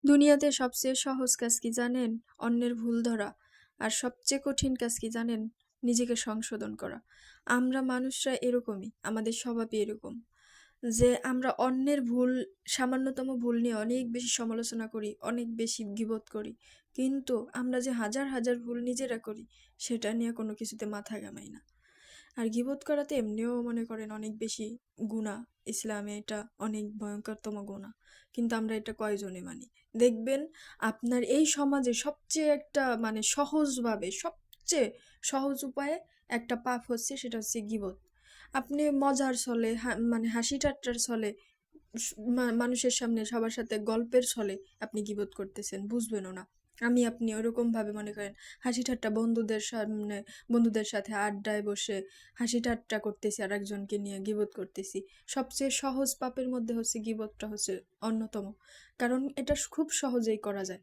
দুনিয়াতে সবচেয়ে সহজ কাজ কি জানেন? অন্যের ভুল ধরা। আর সবচেয়ে কঠিন কাজ কি জানেন? নিজেকে সংশোধন করা। আমরা মানুষরা এরকমই। আমাদের স্বভাবই এরকম। যে আমরা অন্যের ভুল, সামান্যতম ভুল নিয়ে অনেক বেশি সমালোচনা করি, অনেক বেশি গীবত করি। কিন্তু আমরা যে হাজার, হাজার ভুল নিজেরা করি, সেটা নিয়ে কোনো কিছুতে মাথা ঘামাই না। আর গীবত করাতে এমনিও মনে করেন অনেক বেশি গুনাহ। ইসলামে এটা অনেক ভয়ঙ্করতম গুনাহ। কিন্তু আমরা এটা কয়জনে মানি? দেখবেন আপনার এই সমাজে সবচেয়ে একটা সহজভাবে, সবচেয়ে সহজ উপায়ে একটা পাপ হচ্ছে, সেটা হচ্ছে গীবত। আপনি মজার ছলে হাসি ঠাট্টার ছলে মানুষের সামনে সবার সাথে গল্পের ছলে আপনি গীবত করতেছেন, বুঝবেনও না। আপনি ওরকম ভাবে মনে করেন হাসি ঠাট্টা বন্ধুদের সামনে, বন্ধুদের সাথে আড্ডায় বসে হাসি ঠাট্টা করতেছি, আর একজনকে নিয়ে গীবত করতেছি। সবচেয়ে সহজ পাপের মধ্যে হচ্ছে গীবতটা হচ্ছে অন্যতম। কারণ এটা খুব সহজেই করা যায়,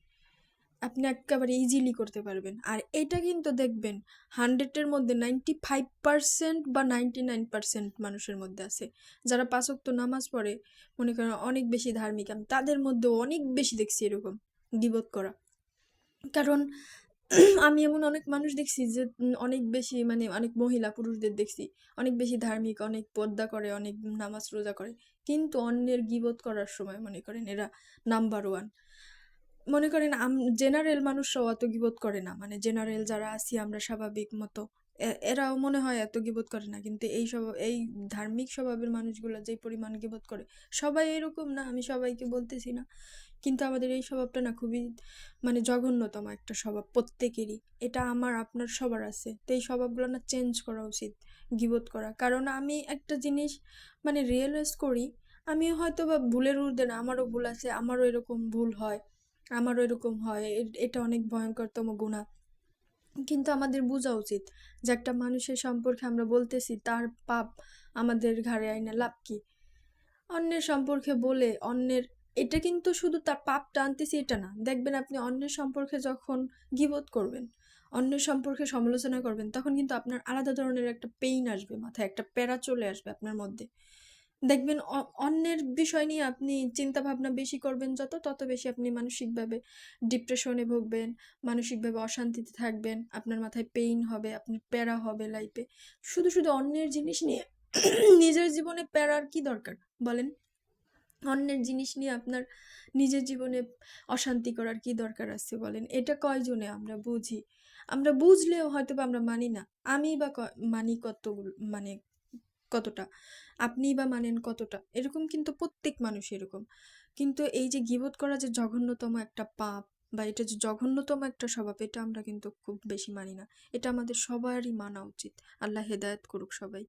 আপনি একেবারে ইজিলি করতে পারবেন। আর এটা কিন্তু দেখবেন 100-এর মধ্যে 95% বা 99% মানুষের মধ্যে আছে, যারা 5 ওয়াক্ত নামাজ পড়ে, মনে করেন অনেক বেশি ধার্মিক। আমি তাদের মধ্যে অনেক বেশি দেখছি এরকম গীবত করা। কারণ আমি এমন অনেক মানুষ দেখছি যে অনেক বেশি অনেক মহিলা পুরুষদের দেখছি অনেক বেশি ধার্মিক, অনেক পর্দা করে, অনেক নামাজ রোজা করে, কিন্তু অন্যের গীবত করার সময় মনে করেন এরা নাম্বার 1। মনে করেন জেনারেল মানুষরাও এত গীবত করে না, জেনারেল যারা আছি আমরা স্বাভাবিক মতো, এরাও মনে হয় এত গীবত করে না। কিন্তু এই ধার্মিক স্বভাবের মানুষগুলো যে পরিমাণ গীবত করে, সবাই এরকম না, আমি সবাইকে বলতেছি না, কিন্তু আমাদের এই স্বভাবটা না খুবই জঘন্যতম একটা স্বভাব প্রত্যেকেরই। এটা আমার আপনার সবার আছে, তো এই স্বভাবগুলো না চেঞ্জ করা উচিত, গীবত করা। কারণ আমি একটা জিনিস রিয়েলাইজ করি, আমি হয়তো বা ভুলের ঊর্ধ্বে না, আমারও ভুল আছে, আমারও এরকম ভুল হয়, আমারও এরকম হয়, এটা অনেক ভয়ঙ্করতম গুনাহ। কিন্তু আমাদের বোঝা উচিত যে একটা মানুষের সম্পর্কে আমরা বলতেছি, তার পাপ আমাদের ঘাড়ে আইনা লাভ কি? অন্যের সম্পর্কে বলে এটা কিন্তু শুধু তার পাপ টানতেছি এটা না, দেখবেন আপনি অন্যের সম্পর্কে যখন গীবত করবেন, অন্যের সম্পর্কে সমালোচনা করবেন, তখন কিন্তু আপনার আলাদা ধরনের একটা পেইন আসবে, মাথায় একটা প্যারা চলে আসবে আপনার মধ্যে। দেখবেন অন্যের বিষয় নিয়ে আপনি চিন্তা ভাবনা বেশি করবেন যত, তত বেশি আপনি মানসিকভাবে ডিপ্রেশনে ভুগবেন, মানসিকভাবে অশান্তিতে থাকবেন, আপনার মাথায় পেইন হবে, আপনার প্যারা হবে লাইফে। শুধু শুধু অন্যের জিনিস নিয়ে নিজের জীবনে প্যারার কি দরকার বলেন? অন্যের জিনিস নিয়ে আপনার নিজের জীবনে অশান্তি করার কি দরকার আছে বলেন? এটা কয়জনে আমরা বুঝি? আমরা বুঝলেও হয়তো বা আমরা মানি না। আমি বা মানি কতটা, আপনি বা মানেন কতটা, এরকম কিন্তু প্রত্যেক মানুষ এরকম। কিন্তু এই যে গীবত করা যে জঘন্যতম একটা পাপ, বা এটা যে জঘন্যতম একটা স্বভাব, এটা আমরা কিন্তু খুব বেশি মানি না। এটা আমাদের সবারই মানা উচিত। আল্লাহ হেদায়েত করুক সবাই।